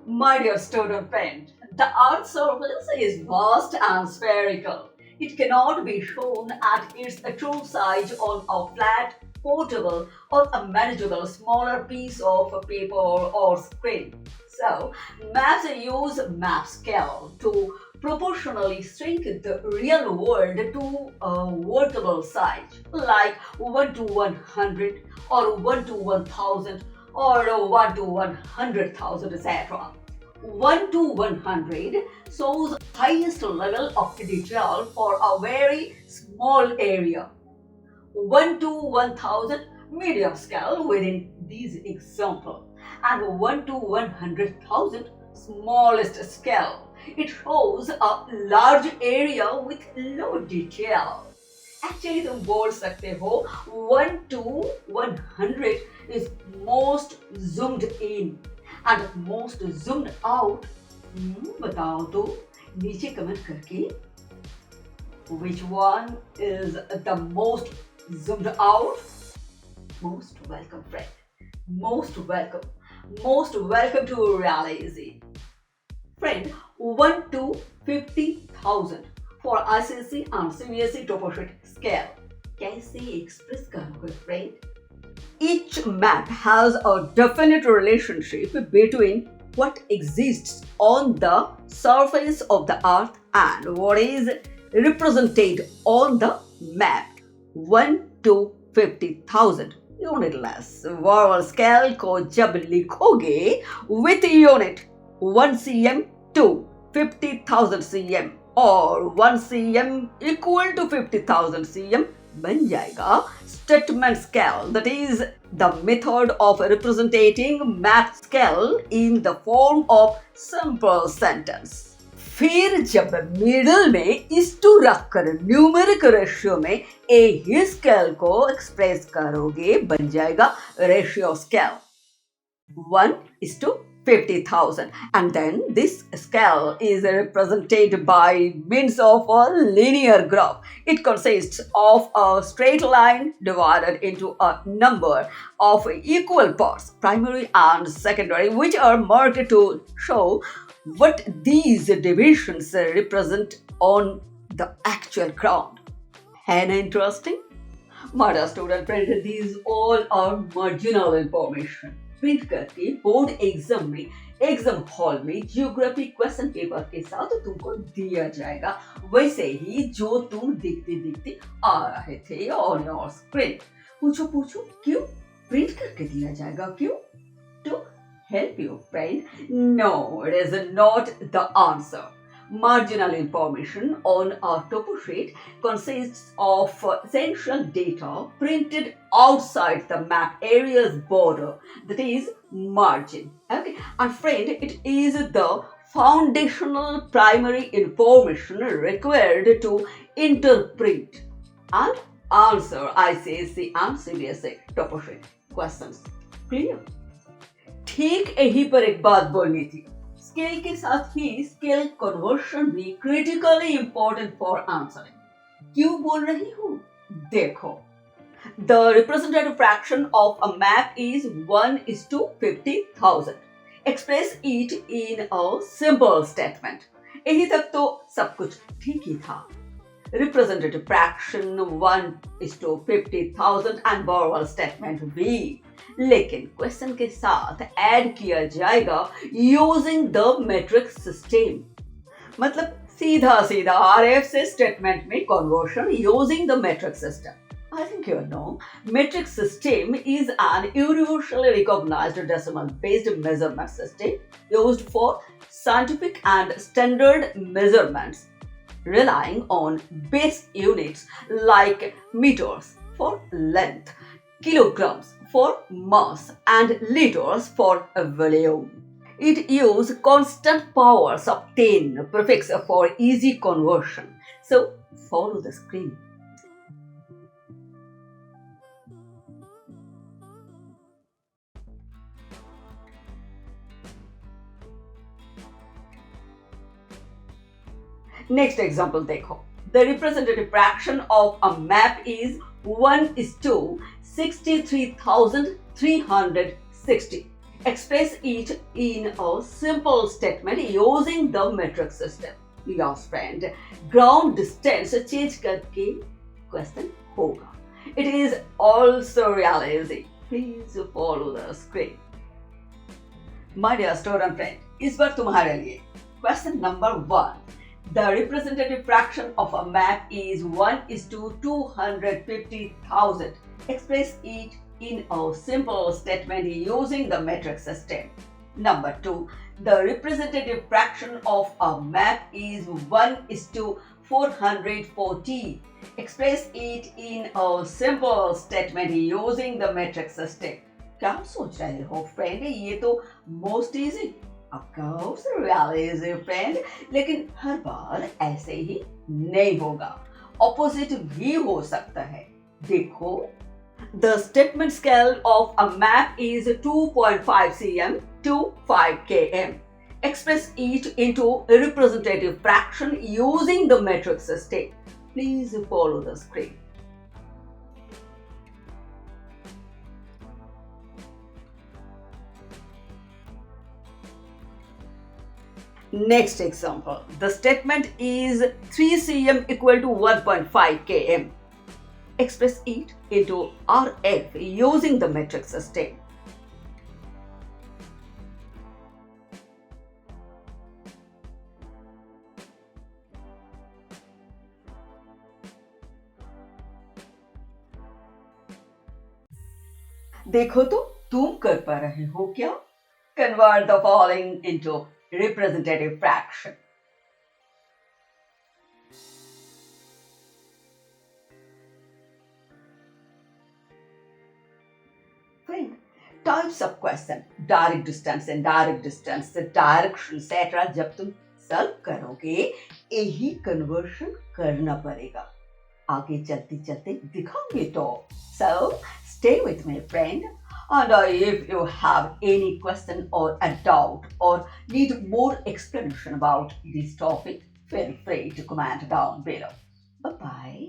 My dear student friend, the Earth's surface is vast and spherical. It cannot be shown at its true size on a flat, portable, or a manageable smaller piece of paper or screen. So, maps use map scale to proportionally shrink the real world to a workable size, like 1 to 100 or 1 to 1000 or 1 to 100,000, etc. 1 to 100 shows highest level of detail for a very small area. 1 to 1000 medium scale within this example, and 1 to 100,000 smallest scale. It shows a large area with low detail. Actually तुम बोल सकते हो 1 to 100 is most zoomed in and most zoomed out. बताओ तो नीचे comment करके which one is the most zoomed out. Most welcome, friend. Most welcome. Most welcome to Realize. Friend, 1 to 50,000 for ICSE and CBSE topographic scale. कैसे express करोगे, friend? Each map has a definite relationship between what exists on the surface of the earth and what is represented on the map. 1 to 50,000 unitless verbal scale को जब लिखोगे with unit 1 cm to 50,000 cm और 1 cm equal to 50,000 cm बन जाएगा statement scale, that is the method of representing map scale in the form of simple sentence. फिर जब middle में इस टू रखकर न्यूमेरिक रेशियो में ए ही स्केल को एक्सप्रेस करोगे बन जाएगा ratio scale 1:50,000, and then this scale is represented by means of a linear graph. It consists of a straight line divided into a number of equal parts, primary and secondary, which are marked to show what these divisions represent on the actual ground. And interesting? My dear student friend, these all are marginal information. Print करके board exam में exam hall में geography question paper के साथ तुमको दिया जाएगा, वैसे ही जो तुम देखते देखते आ रहे थे ऑन योर स्क्रीन. पूछो पूछो क्यों प्रिंट करके दिया जाएगा, क्यों? To help you, friend? No, it is not the answer. Marginal information on a topo sheet consists of essential data printed outside the map area's border, that is margin. Okay, and friend, it is the foundational primary information required to interpret and answer ICSE and CBSE topo sheet questions. Clear? ठीक यही पर एक बात बोलनी थी. Scale के साथ ही scale conversion भी क्रिटिकली इंपॉर्टेंट फॉर आंसरिंग. क्यों बोल रही हूँ? देखो, the representative fraction of a map is 1:50,000. Express it in a simple statement. यही तक तो सब कुछ ठीक ही था. Representative fraction 1:50,000 and verbal statement भी. लेकिन क्वेश्चन के साथ ऐड किया जाएगा यूजिंग द मैट्रिक सिस्टम. मतलब सीधा सीधा आरएफ से स्टेटमेंट में conversion using the matric system. I think you know, metric system is an universally recognized decimal-based measurement system used for scientific and standard measurements, relying on base units like meters for length, kilograms for mass, and liters for volume. It uses constant powers of 10 prefix for easy conversion. So follow the screen. Next example देखो. The representative fraction of a map is 1:63,360. Express it in a simple statement using the metric system. Yes, friend. Ground distance change करके question होगा. It is also really easy. Please follow the screen. My dear student friend, इस बार तुम्हारे लिए question number 1. The representative fraction of a map is 1:250,000. Express it in a simple statement using the metric system. Number 2. The representative fraction of a map is 1:440. Express it in a simple statement using the metric system. क्या सोच रहे हो friend? ये तो most easy. Of course really easy friend. लेकिन हर बार ऐसे ही नहीं होगा. ऑपोजिट भी हो सकता है. देखो, the statement scale of a map is 2.5 cm to 5 km. Express it into a representative fraction using the metric system. Please follow the screen. Next example. The statement is 3 cm equal to 1.5 km. Express it into RF using the metric system. देखो तो तुम कर पा रहे हो क्या? Convert the following into representative fraction. Friend, types of question, direct distance, indirect distance, direction, etc. जब तुम सॉल्व करोगे, यही कन्वर्शन करना पड़ेगा. आगे चलते चलते दिखाऊंगे तो. So, stay with me, friend. And if you have any question or a doubt or need more explanation about this topic, feel free to comment down below. Bye-bye.